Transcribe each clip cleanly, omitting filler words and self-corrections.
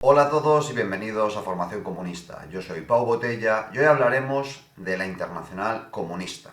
Hola a todos y bienvenidos a Formación Comunista. Yo soy Pau Botella y hoy hablaremos de la Internacional Comunista.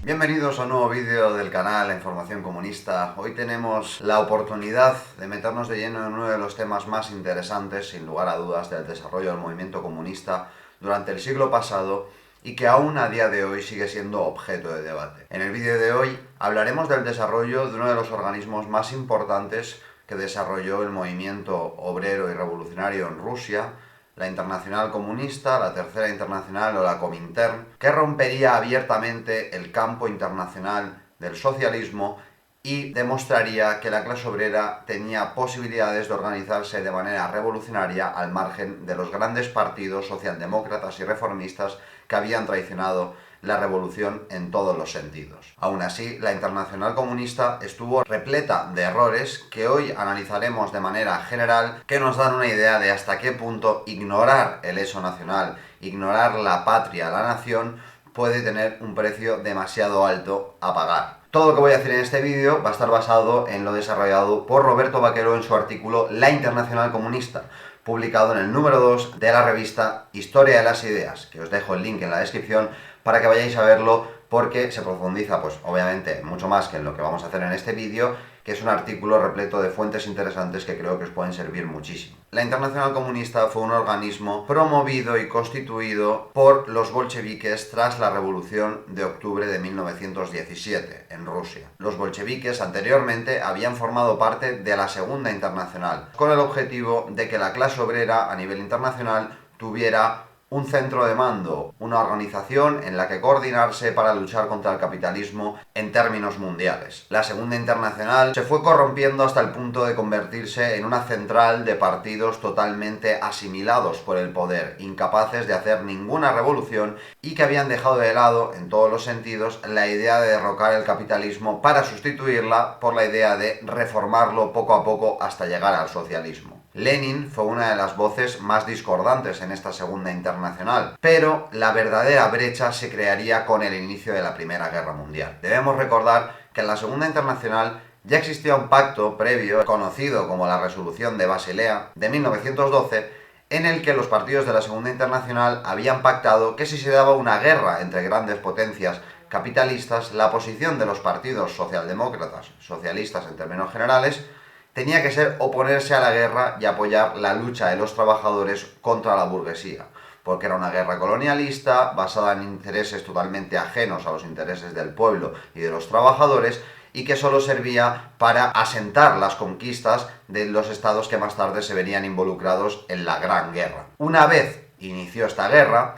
Bienvenidos a un nuevo vídeo del canal La Información Comunista. Hoy tenemos la oportunidad de meternos de lleno en uno de los temas más interesantes, sin lugar a dudas, del desarrollo del movimiento comunista durante el siglo pasado y que aún a día de hoy sigue siendo objeto de debate. En el vídeo de hoy hablaremos del desarrollo de uno de los organismos más importantes que desarrolló el movimiento obrero y revolucionario en Rusia, la Internacional Comunista, la Tercera Internacional o la Comintern, que rompería abiertamente el campo internacional del socialismo y demostraría que la clase obrera tenía posibilidades de organizarse de manera revolucionaria al margen de los grandes partidos socialdemócratas y reformistas que habían traicionado la revolución en todos los sentidos. Aún así, la Internacional Comunista estuvo repleta de errores que hoy analizaremos de manera general, que nos dan una idea de hasta qué punto ignorar el eso nacional, ignorar la patria, la nación, puede tener un precio demasiado alto a pagar. Todo lo que voy a decir en este vídeo va a estar basado en lo desarrollado por Roberto Vaquero en su artículo La Internacional Comunista, publicado en el número 2 de la revista Historia de las Ideas, que os dejo el link en la descripción para que vayáis a verlo, porque se profundiza, pues obviamente, mucho más que en lo que vamos a hacer en este vídeo, que es un artículo repleto de fuentes interesantes que creo que os pueden servir muchísimo. La Internacional Comunista fue un organismo promovido y constituido por los bolcheviques tras la Revolución de Octubre de 1917 en Rusia. Los bolcheviques anteriormente habían formado parte de la Segunda Internacional, con el objetivo de que la clase obrera a nivel internacional tuviera un centro de mando, una organización en la que coordinarse para luchar contra el capitalismo en términos mundiales. La Segunda Internacional se fue corrompiendo hasta el punto de convertirse en una central de partidos totalmente asimilados por el poder, incapaces de hacer ninguna revolución y que habían dejado de lado, en todos los sentidos, la idea de derrocar el capitalismo para sustituirla por la idea de reformarlo poco a poco hasta llegar al socialismo. Lenin fue una de las voces más discordantes en esta Segunda Internacional, pero la verdadera brecha se crearía con el inicio de la Primera Guerra Mundial. Debemos recordar que en la Segunda Internacional ya existía un pacto previo, conocido como la Resolución de Basilea de 1912, en el que los partidos de la Segunda Internacional habían pactado que si se daba una guerra entre grandes potencias capitalistas, la posición de los partidos socialdemócratas, socialistas en términos generales, tenía que ser oponerse a la guerra y apoyar la lucha de los trabajadores contra la burguesía, porque era una guerra colonialista, basada en intereses totalmente ajenos a los intereses del pueblo y de los trabajadores, y que solo servía para asentar las conquistas de los estados que más tarde se verían involucrados en la Gran Guerra. Una vez inició esta guerra,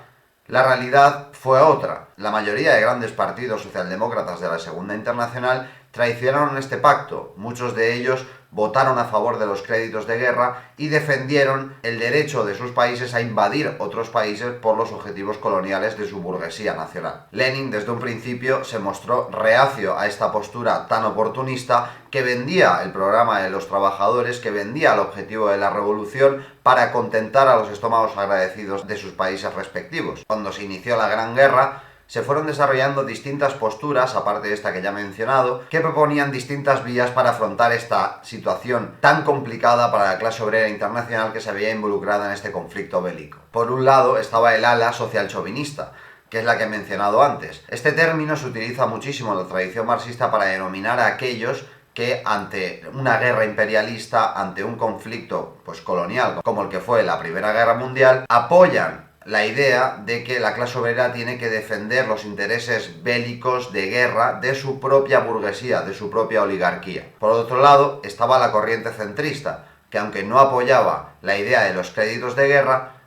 la realidad fue otra. La mayoría de grandes partidos socialdemócratas de la Segunda Internacional traicionaron este pacto. Muchos de ellos votaron a favor de los créditos de guerra y defendieron el derecho de sus países a invadir otros países por los objetivos coloniales de su burguesía nacional. Lenin desde un principio se mostró reacio a esta postura tan oportunista, que vendía el programa de los trabajadores, que vendía el objetivo de la revolución para contentar a los estómagos agradecidos de sus países respectivos. Cuando se inició la Gran Guerra, se fueron desarrollando distintas posturas, aparte de esta que ya he mencionado, que proponían distintas vías para afrontar esta situación tan complicada para la clase obrera internacional que se había involucrada en este conflicto bélico. Por un lado estaba el ala social chauvinista, que es la que he mencionado antes. Este término se utiliza muchísimo en la tradición marxista para denominar a aquellos que ante una guerra imperialista, ante un conflicto colonial como el que fue la Primera Guerra Mundial, apoyan la idea de que la clase obrera tiene que defender los intereses bélicos de guerra de su propia burguesía, de su propia oligarquía. Por otro lado, estaba la corriente centrista, que aunque no apoyaba la idea de los créditos de guerra,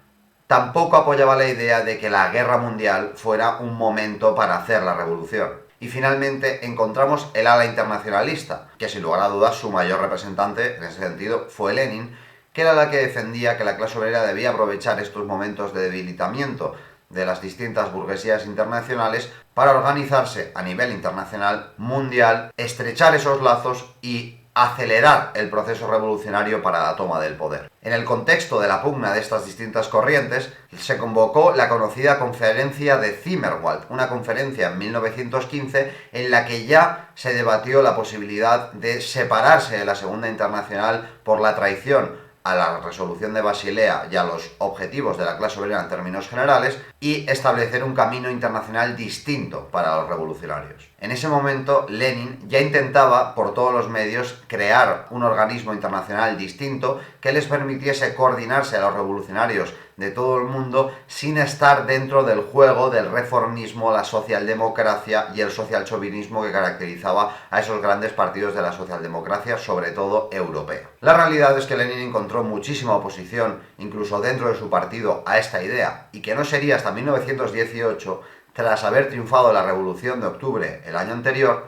tampoco apoyaba la idea de que la guerra mundial fuera un momento para hacer la revolución. Y finalmente encontramos el ala internacionalista, que sin lugar a dudas su mayor representante en ese sentido fue Lenin, que era la que defendía que la clase obrera debía aprovechar estos momentos de debilitamiento de las distintas burguesías internacionales para organizarse a nivel internacional, mundial, estrechar esos lazos y acelerar el proceso revolucionario para la toma del poder. En el contexto de la pugna de estas distintas corrientes, se convocó la conocida Conferencia de Zimmerwald, una conferencia en 1915 en la que ya se debatió la posibilidad de separarse de la Segunda Internacional por la traición a la resolución de Basilea y a los objetivos de la clase obrera en términos generales, y establecer un camino internacional distinto para los revolucionarios. En ese momento, Lenin ya intentaba por todos los medios crear un organismo internacional distinto que les permitiese coordinarse a los revolucionarios de todo el mundo sin estar dentro del juego del reformismo, la socialdemocracia y el socialchauvinismo que caracterizaba a esos grandes partidos de la socialdemocracia, sobre todo europea. La realidad es que Lenin encontró muchísima oposición, incluso dentro de su partido, a esta idea, y que no sería hasta 1918, tras haber triunfado la Revolución de Octubre el año anterior,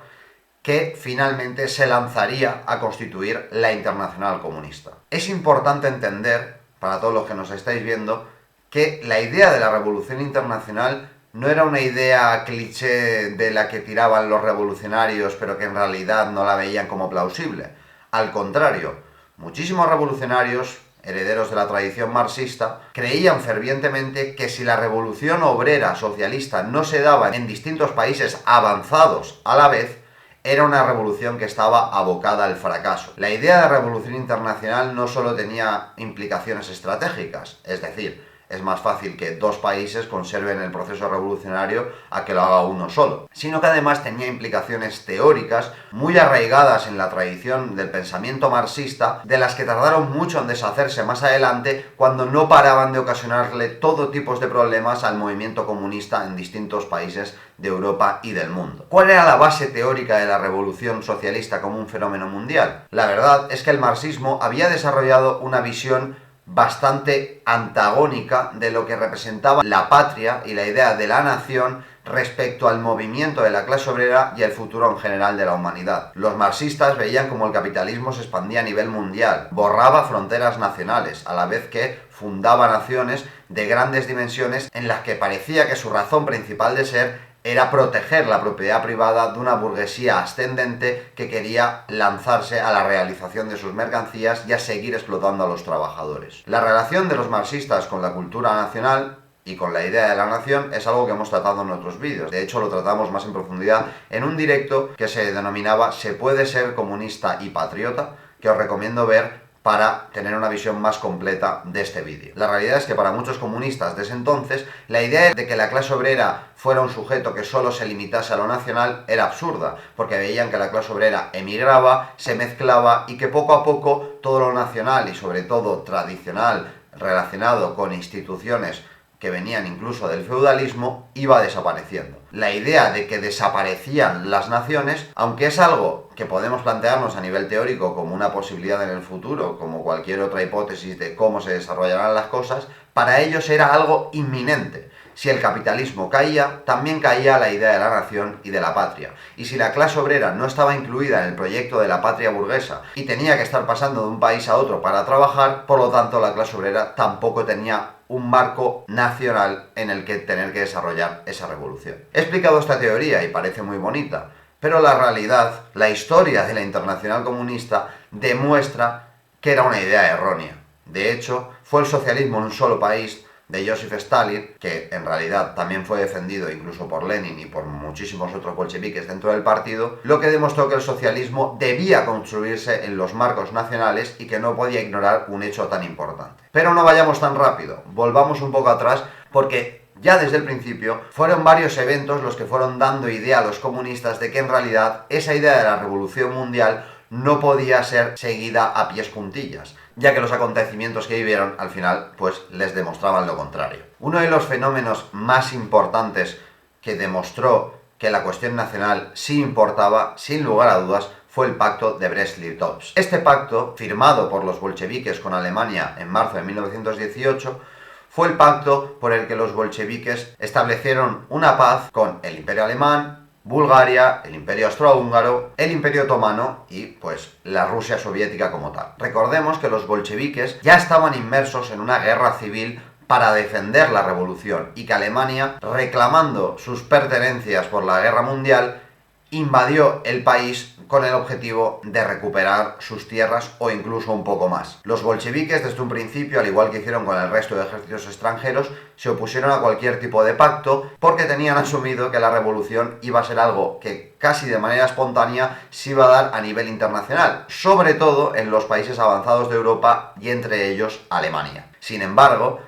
que finalmente se lanzaría a constituir la Internacional Comunista. Es importante entender, para todos los que nos estáis viendo, que la idea de la Revolución Internacional no era una idea cliché de la que tiraban los revolucionarios, pero que en realidad no la veían como plausible. Al contrario, muchísimos revolucionarios, herederos de la tradición marxista, creían fervientemente que si la revolución obrera socialista no se daba en distintos países avanzados a la vez, era una revolución que estaba abocada al fracaso. La idea de revolución internacional no solo tenía implicaciones estratégicas, es decir, es más fácil que dos países conserven el proceso revolucionario a que lo haga uno solo, sino que además tenía implicaciones teóricas muy arraigadas en la tradición del pensamiento marxista, de las que tardaron mucho en deshacerse más adelante, cuando no paraban de ocasionarle todo tipo de problemas al movimiento comunista en distintos países de Europa y del mundo. ¿Cuál era la base teórica de la revolución socialista como un fenómeno mundial? La verdad es que el marxismo había desarrollado una visión bastante antagónica de lo que representaba la patria y la idea de la nación respecto al movimiento de la clase obrera y el futuro en general de la humanidad. Los marxistas veían como el capitalismo se expandía a nivel mundial, borraba fronteras nacionales, a la vez que fundaba naciones de grandes dimensiones en las que parecía que su razón principal de ser era proteger la propiedad privada de una burguesía ascendente que quería lanzarse a la realización de sus mercancías y a seguir explotando a los trabajadores. La relación de los marxistas con la cultura nacional y con la idea de la nación es algo que hemos tratado en otros vídeos. De hecho, lo tratamos más en profundidad en un directo que se denominaba ¿Se puede ser comunista y patriota?, que os recomiendo ver para tener una visión más completa de este vídeo. La realidad es que para muchos comunistas de ese entonces, la idea de que la clase obrera fuera un sujeto que solo se limitase a lo nacional era absurda, porque veían que la clase obrera emigraba, se mezclaba y que poco a poco todo lo nacional y sobre todo tradicional relacionado con instituciones que venían incluso del feudalismo, iba desapareciendo. La idea de que desaparecían las naciones, aunque es algo que podemos plantearnos a nivel teórico como una posibilidad en el futuro, como cualquier otra hipótesis de cómo se desarrollarán las cosas, para ellos era algo inminente. Si el capitalismo caía, también caía la idea de la nación y de la patria. Y si la clase obrera no estaba incluida en el proyecto de la patria burguesa y tenía que estar pasando de un país a otro para trabajar, por lo tanto la clase obrera tampoco tenía un marco nacional en el que tener que desarrollar esa revolución. He explicado esta teoría y parece muy bonita, pero la realidad, la historia de la Internacional Comunista, demuestra que era una idea errónea. De hecho, fue el socialismo en un solo país de Joseph Stalin, que en realidad también fue defendido incluso por Lenin y por muchísimos otros bolcheviques dentro del partido, lo que demostró que el socialismo debía construirse en los marcos nacionales y que no podía ignorar un hecho tan importante. Pero no vayamos tan rápido, volvamos un poco atrás, porque ya desde el principio fueron varios eventos los que fueron dando idea a los comunistas de que en realidad esa idea de la revolución mundial no podía ser seguida a pies juntillas, ya que los acontecimientos que vivieron al final pues les demostraban lo contrario. Uno de los fenómenos más importantes que demostró que la cuestión nacional sí importaba, sin lugar a dudas, fue el pacto de Brest-Litovsk. Este pacto, firmado por los bolcheviques con Alemania en marzo de 1918, fue el pacto por el que los bolcheviques establecieron una paz con el Imperio Alemán, Bulgaria, el Imperio Austrohúngaro, el Imperio Otomano y, pues, la Rusia soviética como tal. Recordemos que los bolcheviques ya estaban inmersos en una guerra civil para defender la revolución y que Alemania, reclamando sus pertenencias por la guerra mundial, invadió el país con el objetivo de recuperar sus tierras o incluso un poco más. Los bolcheviques desde un principio, al igual que hicieron con el resto de ejércitos extranjeros, se opusieron a cualquier tipo de pacto porque tenían asumido que la revolución iba a ser algo que casi de manera espontánea se iba a dar a nivel internacional, sobre todo en los países avanzados de Europa y entre ellos Alemania. Sin embargo,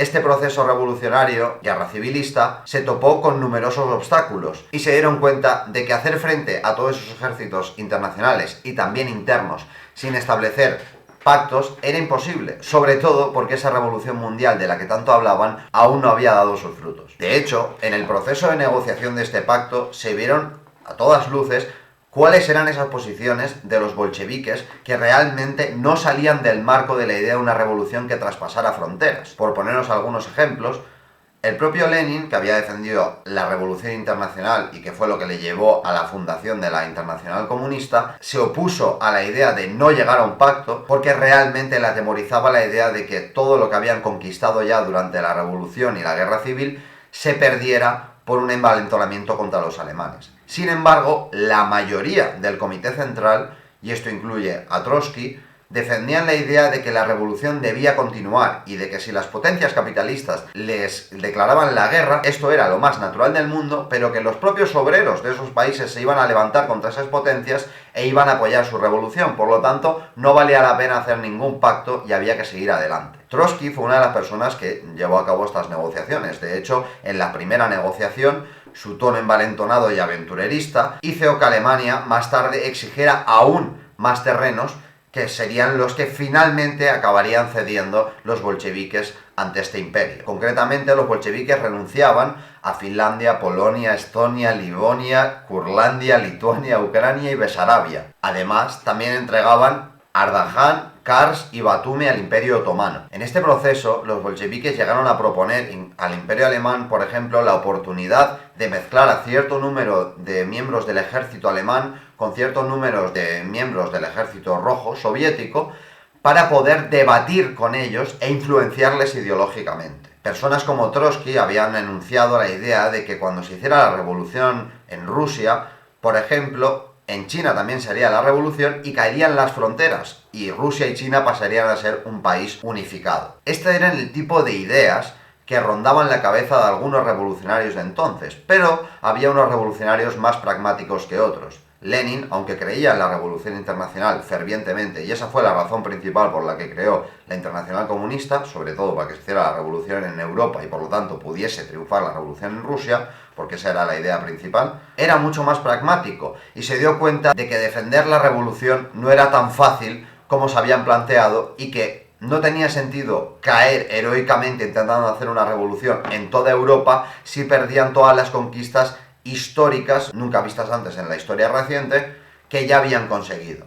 este proceso revolucionario, guerra civilista, se topó con numerosos obstáculos y se dieron cuenta de que hacer frente a todos esos ejércitos internacionales y también internos sin establecer pactos era imposible, sobre todo porque esa revolución mundial de la que tanto hablaban aún no había dado sus frutos. De hecho, en el proceso de negociación de este pacto se vieron a todas luces cuáles eran esas posiciones de los bolcheviques que realmente no salían del marco de la idea de una revolución que traspasara fronteras. Por ponernos algunos ejemplos, el propio Lenin, que había defendido la revolución internacional y que fue lo que le llevó a la fundación de la Internacional Comunista, se opuso a la idea de no llegar a un pacto porque realmente le atemorizaba la idea de que todo lo que habían conquistado ya durante la revolución y la guerra civil se perdiera por un envalentonamiento contra los alemanes. Sin embargo, la mayoría del Comité Central, y esto incluye a Trotsky, defendían la idea de que la revolución debía continuar y de que si las potencias capitalistas les declaraban la guerra, esto era lo más natural del mundo, pero que los propios obreros de esos países se iban a levantar contra esas potencias e iban a apoyar su revolución. Por lo tanto, no valía la pena hacer ningún pacto y había que seguir adelante. Trotsky fue una de las personas que llevó a cabo estas negociaciones. De hecho, en la primera negociación, su tono envalentonado y aventurerista hizo que Alemania más tarde exigiera aún más terrenos que serían los que finalmente acabarían cediendo los bolcheviques ante este imperio. Concretamente, los bolcheviques renunciaban a Finlandia, Polonia, Estonia, Livonia, Curlandia, Lituania, Ucrania y Besarabia. Además, también entregaban Ardahan, Kars y Batumi al Imperio Otomano. En este proceso, los bolcheviques llegaron a proponer al Imperio Alemán, por ejemplo, la oportunidad de mezclar a cierto número de miembros del ejército alemán con ciertos números de miembros del ejército rojo soviético para poder debatir con ellos e influenciarles ideológicamente. Personas como Trotsky habían enunciado la idea de que cuando se hiciera la revolución en Rusia, por ejemplo, en China también sería la revolución y caerían las fronteras y Rusia y China pasarían a ser un país unificado. Este era el tipo de ideas que rondaban la cabeza de algunos revolucionarios de entonces, pero había unos revolucionarios más pragmáticos que otros. Lenin, aunque creía en la revolución internacional fervientemente, y esa fue la razón principal por la que creó la Internacional Comunista, sobre todo para que se hiciera la revolución en Europa y por lo tanto pudiese triunfar la revolución en Rusia, porque esa era la idea principal, era mucho más pragmático y se dio cuenta de que defender la revolución no era tan fácil como se habían planteado y que no tenía sentido caer heroicamente intentando hacer una revolución en toda Europa si perdían todas las conquistas históricas, nunca vistas antes en la historia reciente, que ya habían conseguido.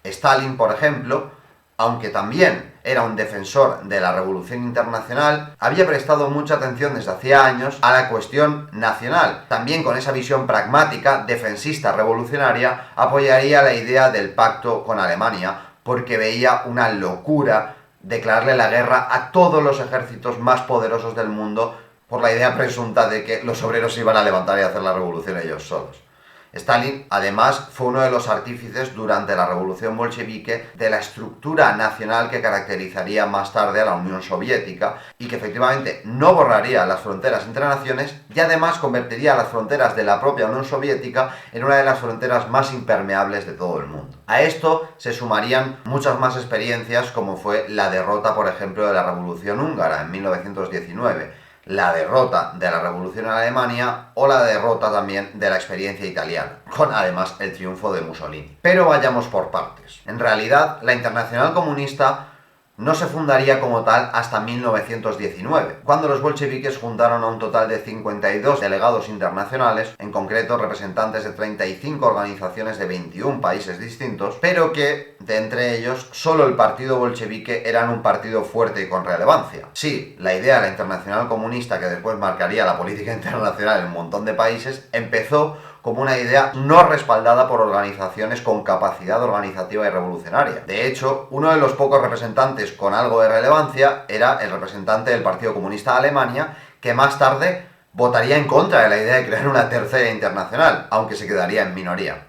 Stalin, por ejemplo, aunque también era un defensor de la revolución internacional, había prestado mucha atención desde hacía años a la cuestión nacional. También con esa visión pragmática, defensista, revolucionaria, apoyaría la idea del pacto con Alemania, porque veía una locura declararle la guerra a todos los ejércitos más poderosos del mundo por la idea presunta de que los obreros se iban a levantar y a hacer la revolución ellos solos. Stalin, además, fue uno de los artífices durante la revolución bolchevique de la estructura nacional que caracterizaría más tarde a la Unión Soviética y que efectivamente no borraría las fronteras entre naciones y además convertiría las fronteras de la propia Unión Soviética en una de las fronteras más impermeables de todo el mundo. A esto se sumarían muchas más experiencias como fue la derrota, por ejemplo, de la Revolución Húngara en 1919, la derrota de la revolución en Alemania o la derrota también de la experiencia italiana, con además el triunfo de Mussolini. Pero vayamos por partes. En realidad, la Internacional Comunista no se fundaría como tal hasta 1919, cuando los bolcheviques juntaron a un total de 52 delegados internacionales, en concreto representantes de 35 organizaciones de 21 países distintos, pero que, de entre ellos, solo el partido bolchevique era un partido fuerte y con relevancia. Sí, la idea de la Internacional Comunista, que después marcaría la política internacional en un montón de países, empezó como una idea no respaldada por organizaciones con capacidad organizativa y revolucionaria. De hecho, uno de los pocos representantes con algo de relevancia era el representante del Partido Comunista de Alemania, que más tarde votaría en contra de la idea de crear una tercera internacional, aunque se quedaría en minoría.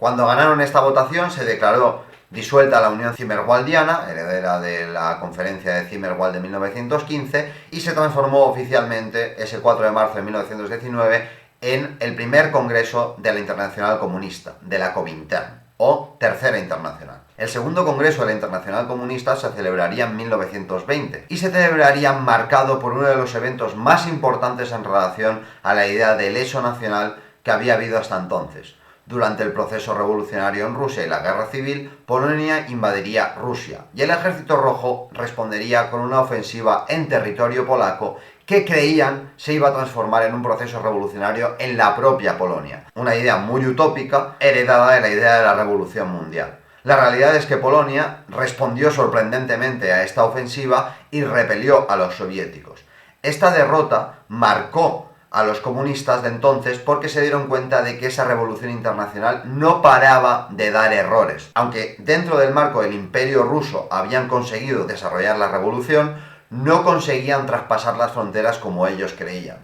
Cuando ganaron esta votación se declaró disuelta la Unión Zimmerwaldiana, heredera de la Conferencia de Zimmerwald de 1915, y se transformó oficialmente ese 4 de marzo de 1919 en el primer Congreso de la Internacional Comunista, de la Comintern, o Tercera Internacional. El segundo Congreso de la Internacional Comunista se celebraría en 1920 y se celebraría marcado por uno de los eventos más importantes en relación a la idea del hecho nacional que había habido hasta entonces. Durante el proceso revolucionario en Rusia y la guerra civil, Polonia invadiría Rusia y el Ejército Rojo respondería con una ofensiva en territorio polaco que creían se iba a transformar en un proceso revolucionario en la propia Polonia. Una idea muy utópica, heredada de la idea de la revolución mundial. La realidad es que Polonia respondió sorprendentemente a esta ofensiva y repelió a los soviéticos. Esta derrota marcó a los comunistas de entonces porque se dieron cuenta de que esa revolución internacional no paraba de dar errores. Aunque dentro del marco del Imperio ruso habían conseguido desarrollar la revolución, no conseguían traspasar las fronteras como ellos creían.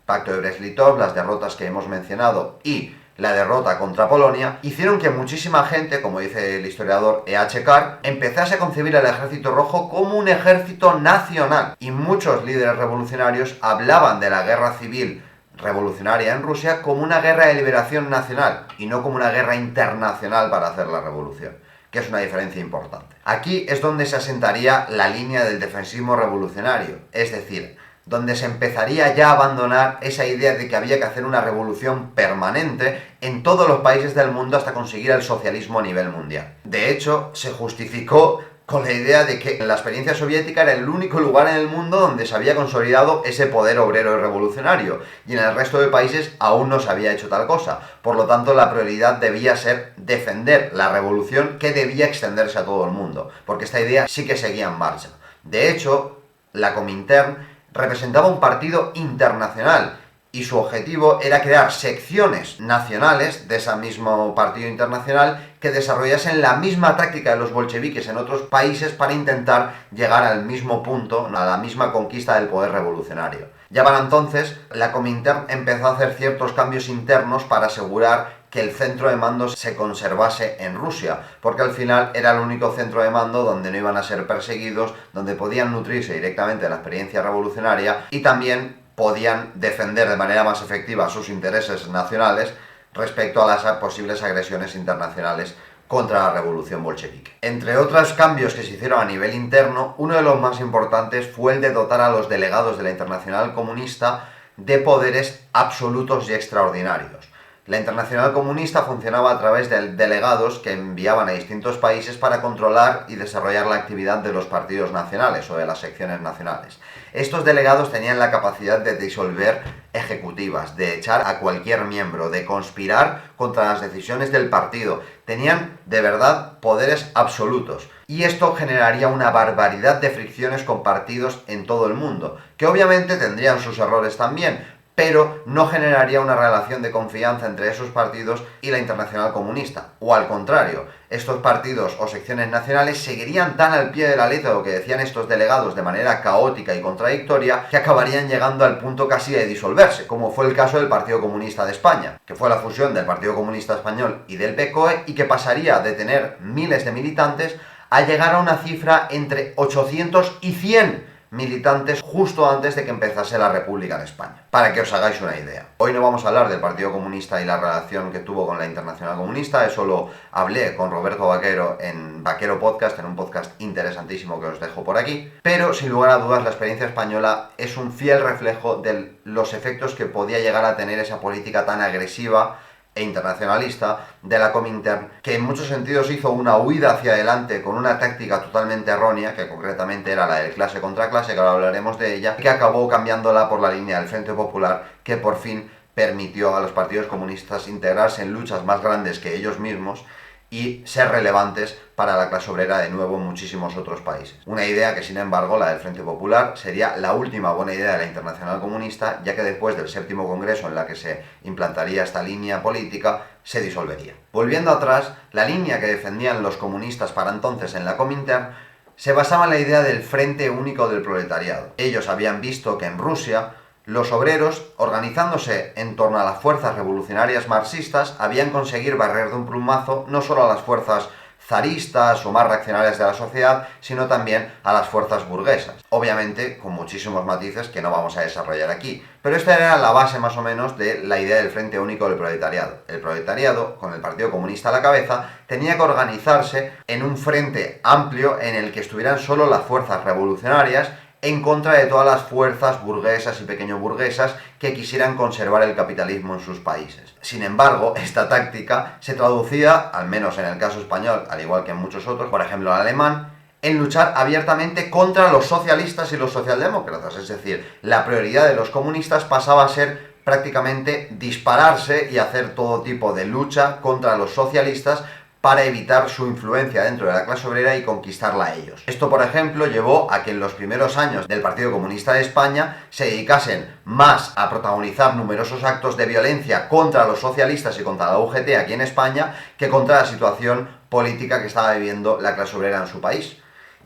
Pacto de Brest-Litov, las derrotas que hemos mencionado y la derrota contra Polonia, hicieron que muchísima gente, como dice el historiador E.H. Carr, empezase a concebir al Ejército Rojo como un ejército nacional. Y muchos líderes revolucionarios hablaban de la guerra civil revolucionaria en Rusia como una guerra de liberación nacional y no como una guerra internacional para hacer la revolución, que es una diferencia importante. Aquí es donde se asentaría la línea del defensismo revolucionario, es decir, donde se empezaría ya a abandonar esa idea de que había que hacer una revolución permanente en todos los países del mundo hasta conseguir el socialismo a nivel mundial. De hecho, se justificó con la idea de que la experiencia soviética era el único lugar en el mundo donde se había consolidado ese poder obrero y revolucionario, y en el resto de países aún no se había hecho tal cosa. Por lo tanto, la prioridad debía ser defender la revolución, que debía extenderse a todo el mundo, porque esta idea sí que seguía en marcha. De hecho, la Comintern representaba un partido internacional y su objetivo era crear secciones nacionales de ese mismo partido internacional que desarrollasen la misma táctica de los bolcheviques en otros países para intentar llegar al mismo punto, a la misma conquista del poder revolucionario. Ya para entonces, la Comintern empezó a hacer ciertos cambios internos para asegurar que el centro de mando se conservase en Rusia, porque al final era el único centro de mando donde no iban a ser perseguidos, donde podían nutrirse directamente de la experiencia revolucionaria y también podían defender de manera más efectiva sus intereses nacionales respecto a las posibles agresiones internacionales contra la revolución bolchevique. Entre otros cambios que se hicieron a nivel interno, uno de los más importantes fue el de dotar a los delegados de la Internacional Comunista de poderes absolutos y extraordinarios. La Internacional Comunista funcionaba a través de delegados que enviaban a distintos países para controlar y desarrollar la actividad de los partidos nacionales o de las secciones nacionales. Estos delegados tenían la capacidad de disolver ejecutivas, de echar a cualquier miembro, de conspirar contra las decisiones del partido. Tenían, de verdad, poderes absolutos. Y esto generaría una barbaridad de fricciones con partidos en todo el mundo, que obviamente tendrían sus errores también, pero no generaría una relación de confianza entre esos partidos y la Internacional Comunista. O al contrario, estos partidos o secciones nacionales seguirían tan al pie de la letra lo que decían estos delegados de manera caótica y contradictoria que acabarían llegando al punto casi de disolverse, como fue el caso del Partido Comunista de España, que fue la fusión del Partido Comunista Español y del PCOE y que pasaría de tener miles de militantes a llegar a una cifra entre 800 y 100 militantes justo antes de que empezase la República en España, para que os hagáis una idea. Hoy no vamos a hablar del Partido Comunista y la relación que tuvo con la Internacional Comunista, eso lo hablé con Roberto Vaquero en Vaquero Podcast, en un podcast interesantísimo que os dejo por aquí, pero sin lugar a dudas la experiencia española es un fiel reflejo de los efectos que podía llegar a tener esa política tan agresiva e internacionalista de la Comintern, que en muchos sentidos hizo una huida hacia adelante con una táctica totalmente errónea, que concretamente era la del clase contra clase, que ahora hablaremos de ella, y que acabó cambiándola por la línea del Frente Popular, que por fin permitió a los partidos comunistas integrarse en luchas más grandes que ellos mismos y ser relevantes para la clase obrera de nuevo en muchísimos otros países. Una idea que, sin embargo, la del Frente Popular, sería la última buena idea de la Internacional Comunista, ya que después del séptimo congreso en la que se implantaría esta línea política, se disolvería. Volviendo atrás, la línea que defendían los comunistas para entonces en la Comintern se basaba en la idea del Frente Único del Proletariado. Ellos habían visto que en Rusia Los obreros, organizándose en torno a las fuerzas revolucionarias marxistas, habían conseguido barrer de un plumazo no solo a las fuerzas zaristas o más reaccionarias de la sociedad, sino también a las fuerzas burguesas. Obviamente, con muchísimos matices que no vamos a desarrollar aquí. Pero esta era la base más o menos de la idea del Frente Único del Proletariado. El proletariado, con el Partido Comunista a la cabeza, tenía que organizarse en un frente amplio en el que estuvieran solo las fuerzas revolucionarias en contra de todas las fuerzas burguesas y pequeño burguesas que quisieran conservar el capitalismo en sus países. Sin embargo, esta táctica se traducía, al menos en el caso español, al igual que en muchos otros, por ejemplo el alemán, en luchar abiertamente contra los socialistas y los socialdemócratas. Es decir, la prioridad de los comunistas pasaba a ser prácticamente dispararse y hacer todo tipo de lucha contra los socialistas para evitar su influencia dentro de la clase obrera y conquistarla a ellos. Esto, por ejemplo, llevó a que en los primeros años del Partido Comunista de España se dedicasen más a protagonizar numerosos actos de violencia contra los socialistas y contra la UGT aquí en España que contra la situación política que estaba viviendo la clase obrera en su país.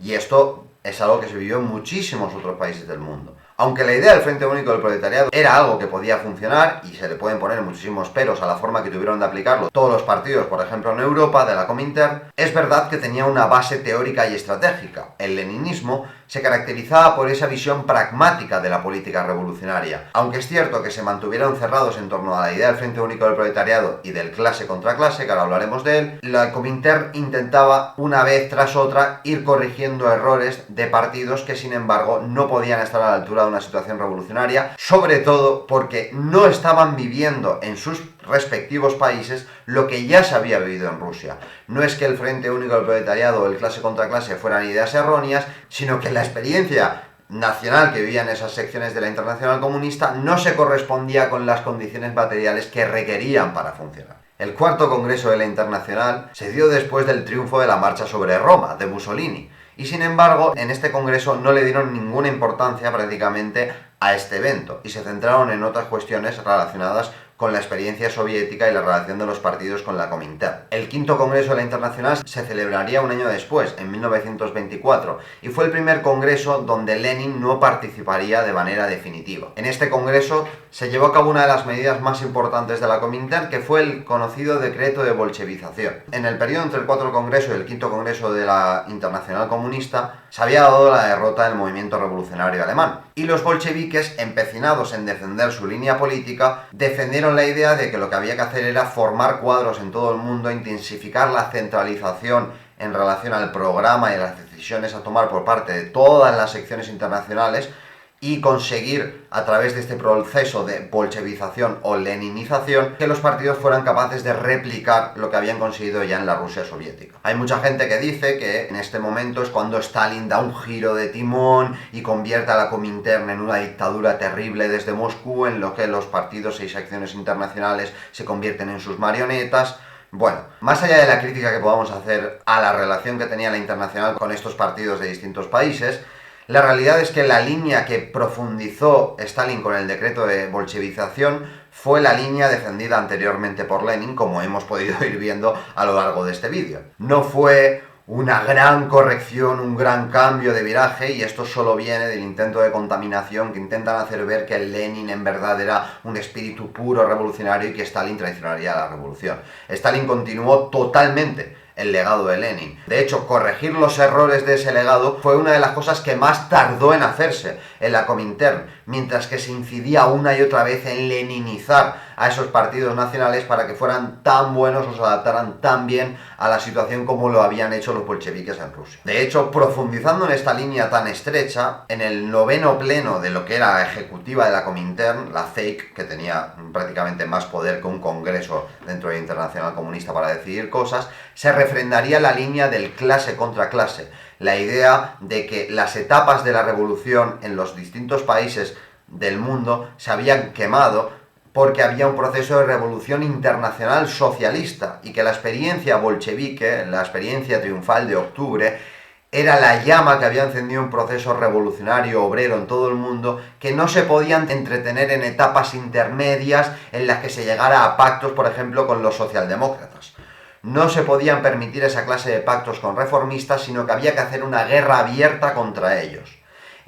Y esto es algo que se vivió en muchísimos otros países del mundo. Aunque la idea del Frente Único del Proletariado era algo que podía funcionar y se le pueden poner muchísimos peros a la forma que tuvieron de aplicarlo todos los partidos, por ejemplo en Europa, de la Comintern, es verdad que tenía una base teórica y estratégica. El leninismo se caracterizaba por esa visión pragmática de la política revolucionaria. Aunque es cierto que se mantuvieron cerrados en torno a la idea del Frente Único del Proletariado y del clase contra clase, que ahora hablaremos de él, la Comintern intentaba una vez tras otra ir corrigiendo errores de partidos que sin embargo no podían estar a la altura de una situación revolucionaria, sobre todo porque no estaban viviendo en sus respectivos países lo que ya se había vivido en Rusia. No es que el Frente Único del Proletariado o el clase contra clase fueran ideas erróneas, sino que la experiencia nacional que vivía en esas secciones de la Internacional Comunista no se correspondía con las condiciones materiales que requerían para funcionar. El cuarto congreso de la Internacional se dio después del triunfo de la marcha sobre Roma, de Mussolini, y sin embargo en este congreso no le dieron ninguna importancia prácticamente a este evento y se centraron en otras cuestiones relacionadas con la experiencia soviética y la relación de los partidos con la Comintern. El quinto congreso de la Internacional se celebraría un año después, en 1924, y fue el primer congreso donde Lenin no participaría de manera definitiva. En este congreso se llevó a cabo una de las medidas más importantes de la Comintern, que fue el conocido decreto de bolchevización. En el periodo entre el cuarto congreso y el quinto congreso de la Internacional Comunista se había dado la derrota del movimiento revolucionario alemán, y los bolcheviques, empecinados en defender su línea política, defendieron la idea de que lo que había que hacer era formar cuadros en todo el mundo, intensificar la centralización en relación al programa y las decisiones a tomar por parte de todas las secciones internacionales y conseguir, a través de este proceso de bolchevización o leninización, que los partidos fueran capaces de replicar lo que habían conseguido ya en la Rusia soviética. Hay mucha gente que dice que en este momento es cuando Stalin da un giro de timón y convierte a la Comintern en una dictadura terrible desde Moscú, en lo que los partidos y secciones internacionales se convierten en sus marionetas. Bueno, más allá de la crítica que podamos hacer a la relación que tenía la Internacional con estos partidos de distintos países, la realidad es que la línea que profundizó Stalin con el decreto de bolchevización fue la línea defendida anteriormente por Lenin, como hemos podido ir viendo a lo largo de este vídeo. No fue una gran corrección, un gran cambio de viraje, y esto solo viene del intento de contaminación que intentan hacer ver que Lenin en verdad era un espíritu puro revolucionario y que Stalin traicionaría la revolución. Stalin continuó totalmente el legado de Lenin. De hecho, corregir los errores de ese legado fue una de las cosas que más tardó en hacerse en la Comintern, mientras que se incidía una y otra vez en leninizar a esos partidos nacionales para que fueran tan buenos o se adaptaran tan bien a la situación como lo habían hecho los bolcheviques en Rusia. De hecho, profundizando en esta línea tan estrecha, en el noveno pleno de lo que era la ejecutiva de la Comintern, la CEIC, que tenía prácticamente más poder que un congreso dentro de la Internacional Comunista para decidir cosas, se refrendaría la línea del clase contra clase, la idea de que las etapas de la revolución en los distintos países del mundo se habían quemado porque había un proceso de revolución internacional socialista y que la experiencia bolchevique, la experiencia triunfal de octubre, era la llama que había encendido un proceso revolucionario obrero en todo el mundo que no se podían entretener en etapas intermedias en las que se llegara a pactos, por ejemplo, con los socialdemócratas. No se podían permitir esa clase de pactos con reformistas, sino que había que hacer una guerra abierta contra ellos.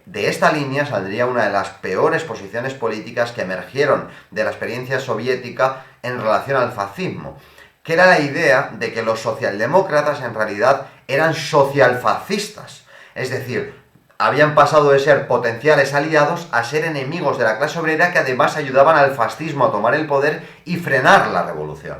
de esta línea saldría una de las peores posiciones políticas que emergieron de la experiencia soviética en relación al fascismo, que era la idea de que los socialdemócratas en realidad eran socialfascistas, es decir, habían pasado de ser potenciales aliados a ser enemigos de la clase obrera que además ayudaban al fascismo a tomar el poder y frenar la revolución.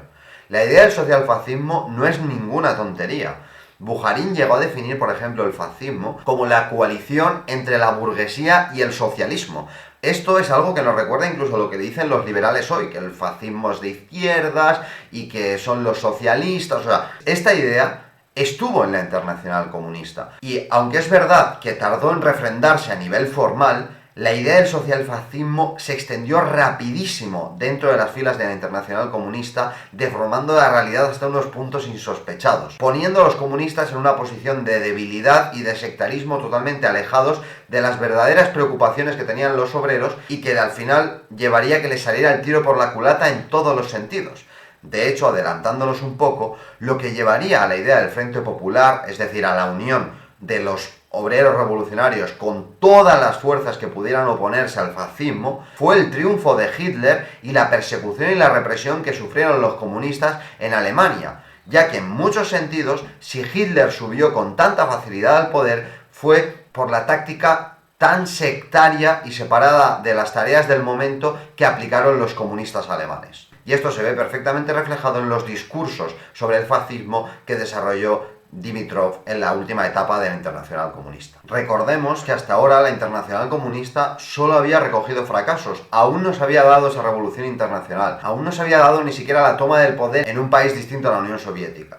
La idea del socialfascismo no es ninguna tontería. Bukharin llegó a definir, por ejemplo, el fascismo como la coalición entre la burguesía y el socialismo. Esto es algo que nos recuerda incluso lo que dicen los liberales hoy, que el fascismo es de izquierdas y que son los socialistas. O sea, esta idea estuvo en la Internacional Comunista. Y aunque es verdad que tardó en refrendarse a nivel formal, la idea del socialfascismo se extendió rapidísimo dentro de las filas de la Internacional Comunista, deformando la realidad hasta unos puntos insospechados, poniendo a los comunistas en una posición de debilidad y de sectarismo totalmente alejados de las verdaderas preocupaciones que tenían los obreros y que al final llevaría a que les saliera el tiro por la culata en todos los sentidos. De hecho, adelantándonos un poco, lo que llevaría a la idea del Frente Popular, es decir, a la unión de los obreros revolucionarios con todas las fuerzas que pudieran oponerse al fascismo, fue el triunfo de Hitler y la persecución y la represión que sufrieron los comunistas en Alemania, ya que en muchos sentidos, si Hitler subió con tanta facilidad al poder, fue por la táctica tan sectaria y separada de las tareas del momento que aplicaron los comunistas alemanes. Y esto se ve perfectamente reflejado en los discursos sobre el fascismo que desarrolló Dimitrov en la última etapa de la Internacional Comunista. Recordemos que hasta ahora la Internacional Comunista solo había recogido fracasos, aún no se había dado esa revolución internacional, aún no se había dado ni siquiera la toma del poder en un país distinto a la Unión Soviética.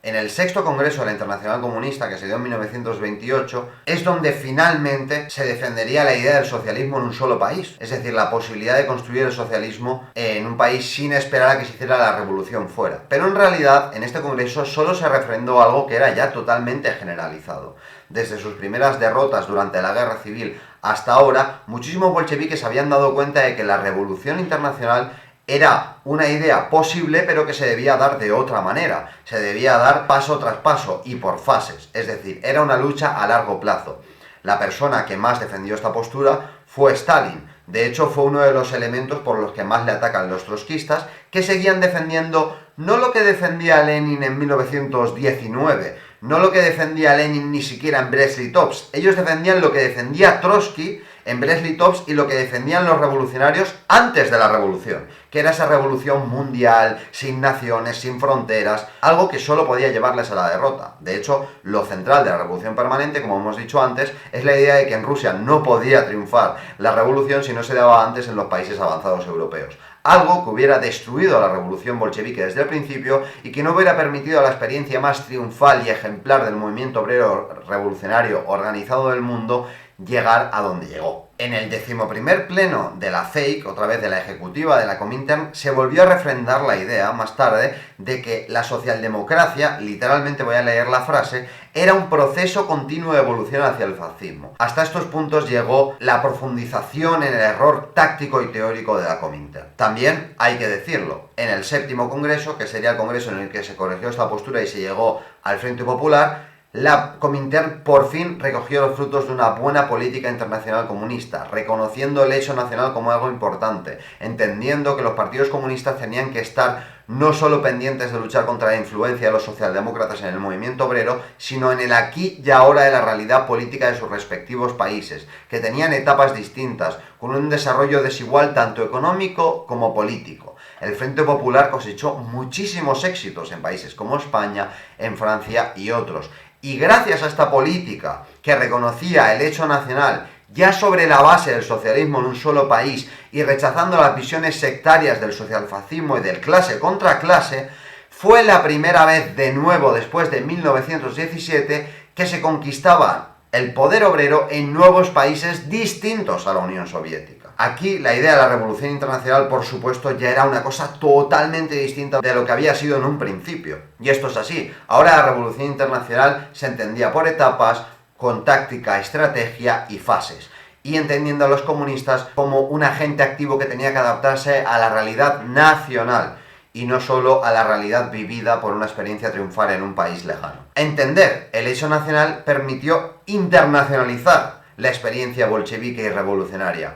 En el sexto congreso de la Internacional Comunista, que se dio en 1928, es donde finalmente se defendería la idea del socialismo en un solo país, es decir, la posibilidad de construir el socialismo en un país sin esperar a que se hiciera la revolución fuera. Pero en realidad, en este congreso solo se refrendó algo que era ya totalmente generalizado. Desde sus primeras derrotas durante la Guerra Civil hasta ahora, muchísimos bolcheviques se habían dado cuenta de que la revolución internacional era una idea posible, pero que se debía dar de otra manera. Se debía dar paso tras paso y por fases. Es decir, era una lucha a largo plazo. La persona que más defendió esta postura fue Stalin. De hecho, fue uno de los elementos por los que más le atacan los trotskistas, que seguían defendiendo no lo que defendía Lenin en 1919, no lo que defendía Lenin ni siquiera en Brest-Litovsk. Ellos defendían lo que defendía Trotsky en Brest-Litovsk y lo que defendían los revolucionarios antes de la revolución, que era esa revolución mundial, sin naciones, sin fronteras, algo que solo podía llevarles a la derrota. De hecho, lo central de la revolución permanente, como hemos dicho antes, es la idea de que en Rusia no podía triunfar la revolución si no se daba antes en los países avanzados europeos. Algo que hubiera destruido a la revolución bolchevique desde el principio y que no hubiera permitido a la experiencia más triunfal y ejemplar del movimiento obrero revolucionario organizado del mundo llegar a donde llegó. En el 11º pleno de la CEIC, otra vez de la ejecutiva de la Comintern, se volvió a refrendar la idea más tarde de que la socialdemocracia, literalmente voy a leer la frase, era un proceso continuo de evolución hacia el fascismo. Hasta estos puntos llegó la profundización en el error táctico y teórico de la Comintern. También hay que decirlo, en el 7º Congreso, que sería el congreso en el que se corrigió esta postura y se llegó al Frente Popular, la Comintern por fin recogió los frutos de una buena política internacional comunista, reconociendo el hecho nacional como algo importante, entendiendo que los partidos comunistas tenían que estar no solo pendientes de luchar contra la influencia de los socialdemócratas en el movimiento obrero, sino en el aquí y ahora de la realidad política de sus respectivos países, que tenían etapas distintas, con un desarrollo desigual tanto económico como político. El Frente Popular cosechó muchísimos éxitos en países como España, en Francia y otros. Y gracias a esta política que reconocía el hecho nacional ya sobre la base del socialismo en un solo país y rechazando las visiones sectarias del socialfascismo y del clase contra clase, fue la primera vez de nuevo después de 1917 que se conquistaba el poder obrero en nuevos países distintos a la Unión Soviética. Aquí la idea de la revolución internacional, por supuesto, ya era una cosa totalmente distinta de lo que había sido en un principio. Y esto es así. Ahora la revolución internacional se entendía por etapas, con táctica, estrategia y fases. Y entendiendo a los comunistas como un agente activo que tenía que adaptarse a la realidad nacional y no solo a la realidad vivida por una experiencia triunfal en un país lejano. Entender el hecho nacional permitió internacionalizar la experiencia bolchevique y revolucionaria,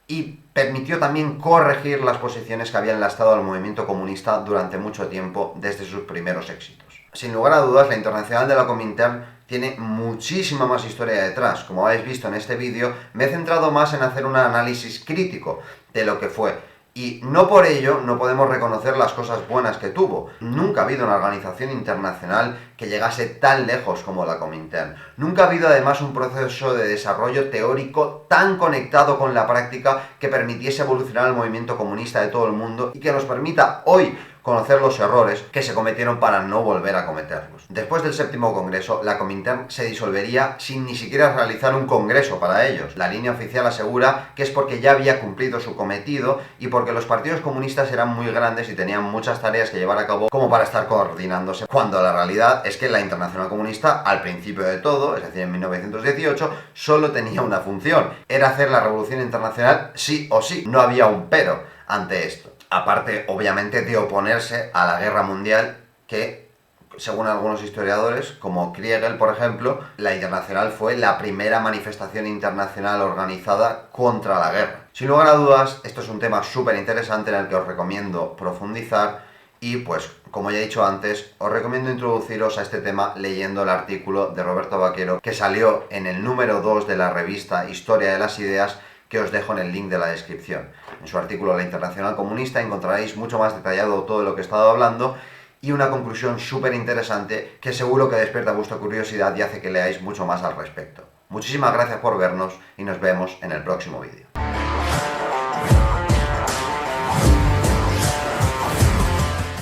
y permitió también corregir las posiciones que habían lastrado al movimiento comunista durante mucho tiempo desde sus primeros éxitos. Sin lugar a dudas, la Internacional de la Comintern tiene muchísima más historia detrás. Como habéis visto en este vídeo, me he centrado más en hacer un análisis crítico de lo que fue. Y no por ello no podemos reconocer las cosas buenas que tuvo. Nunca ha habido una organización internacional que llegase tan lejos como la Comintern. Nunca ha habido además un proceso de desarrollo teórico tan conectado con la práctica que permitiese evolucionar el movimiento comunista de todo el mundo y que nos permita hoy conocer los errores que se cometieron para no volver a cometerlos. Después del séptimo congreso, la Comintern se disolvería sin ni siquiera realizar un congreso para ellos. La línea oficial asegura que es porque ya había cumplido su cometido y porque los partidos comunistas eran muy grandes y tenían muchas tareas que llevar a cabo como para estar coordinándose, cuando la realidad es que la Internacional Comunista, al principio de todo, es decir, en 1918, solo tenía una función: era hacer la revolución internacional sí o sí. No había un pero ante esto. Aparte, obviamente, de oponerse a la guerra mundial que, según algunos historiadores, como Kriegel, por ejemplo, la Internacional fue la primera manifestación internacional organizada contra la guerra. Sin lugar a dudas, esto es un tema súper interesante en el que os recomiendo profundizar y, pues, como ya he dicho antes, os recomiendo introduciros a este tema leyendo el artículo de Roberto Vaquero que salió en el número 2 de la revista Historia de las Ideas, que os dejo en el link de la descripción. En su artículo La Internacional Comunista encontraréis mucho más detallado todo lo que he estado hablando y una conclusión súper interesante que seguro que despierta vuestra curiosidad y hace que leáis mucho más al respecto. Muchísimas gracias por vernos y nos vemos en el próximo vídeo.